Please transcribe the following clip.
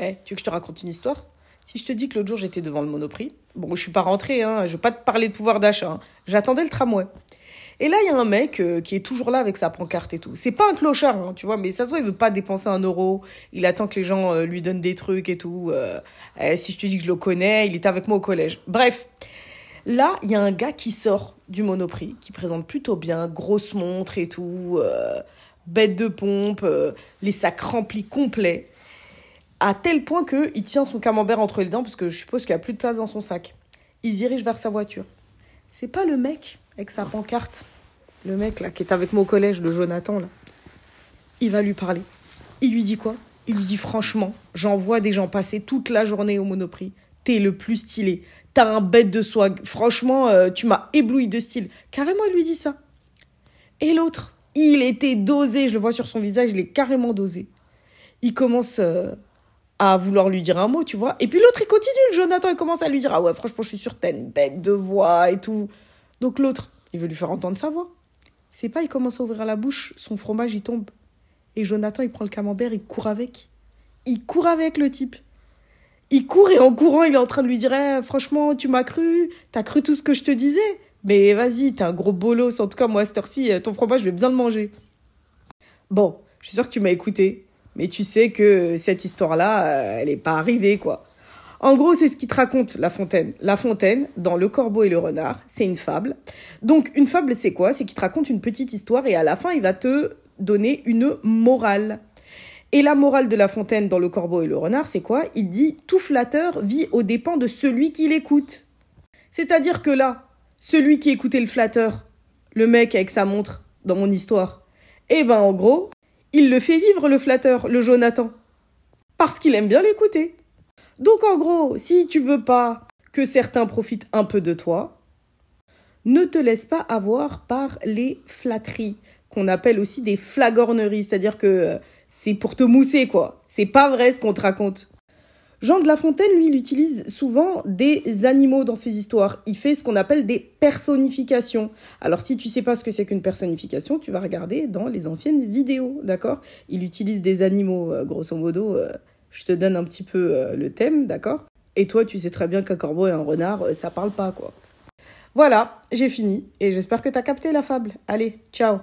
Tu veux que je te raconte une histoire? Si je te dis que l'autre jour, j'étais devant le Monoprix, bon, je suis pas rentrée, hein, je vais pas te parler de pouvoir d'achat, hein. J'attendais le tramway. Et là, il y a un mec qui est toujours là avec sa pancarte et tout. C'est pas un clochard, hein, tu vois, mais ça se voit, il veut pas dépenser 1 euro. Il attend que les gens lui donnent des trucs et tout. Si je te dis que je le connais, il était avec moi au collège. Bref, là, il y a un gars qui sort du Monoprix, qui présente plutôt bien, grosse montre et tout, bête de pompe, les sacs remplis complets, à tel point qu'il tient son camembert entre les dents, parce que je suppose qu'il n'y a plus de place dans son sac. Il se dirige vers sa voiture. C'est pas le mec avec sa pancarte, le mec là qui est avec moi au collège, le Jonathan là. Il va lui parler. Il lui dit quoi? Il lui dit franchement, j'en vois des gens passer toute la journée au Monoprix. T'es le plus stylé. T'as un bête de swag. Franchement, tu m'as ébloui de style. Carrément, il lui dit ça. Et l'autre, il était dosé. Je le vois sur son visage, il est carrément dosé. Il commence à vouloir lui dire un mot, tu vois. Et puis l'autre, il continue. Le Jonathan, il commence à lui dire, ah ouais, franchement, je suis sûre que t'as une bête de voix et tout. Donc l'autre, il veut lui faire entendre sa voix. C'est pas, il commence à ouvrir la bouche, son fromage, il tombe. Et Jonathan, il prend le camembert, il court avec. Il court avec, le type. Il court et en courant, il est en train de lui dire franchement, tu m'as cru, t'as cru tout ce que je te disais. Mais vas-y, t'es un gros bolos. En tout cas, moi, à cette heure-ci, ton fromage, je vais bien le manger. Bon, je suis sûre que tu m'as écouté. Mais tu sais que cette histoire-là, elle n'est pas arrivée, quoi. En gros, c'est ce qui te raconte La Fontaine. La Fontaine, dans Le Corbeau et le Renard, c'est une fable. Donc, une fable, c'est quoi? C'est qu'il te raconte une petite histoire et à la fin, il va te donner une morale. Et la morale de La Fontaine dans Le Corbeau et le Renard, c'est quoi? Il dit « Tout flatteur vit aux dépens de celui qui l'écoute ». C'est-à-dire que là, celui qui écoutait le flatteur, le mec avec sa montre dans mon histoire, eh ben en gros, il le fait vivre le flatteur, le Jonathan. Parce qu'il aime bien l'écouter. Donc en gros, si tu veux pas que certains profitent un peu de toi, ne te laisse pas avoir par les flatteries, qu'on appelle aussi des flagorneries, c'est-à-dire que c'est pour te mousser, quoi. C'est pas vrai ce qu'on te raconte. Jean de La Fontaine, lui, il utilise souvent des animaux dans ses histoires. Il fait ce qu'on appelle des personnifications. Alors, si tu sais pas ce que c'est qu'une personnification, tu vas regarder dans les anciennes vidéos, d'accord? Il utilise des animaux, grosso modo. Je te donne un petit peu le thème, d'accord? Et toi, tu sais très bien qu'un corbeau et un renard, ça parle pas, quoi. Voilà, j'ai fini. Et j'espère que t'as capté la fable. Allez, ciao!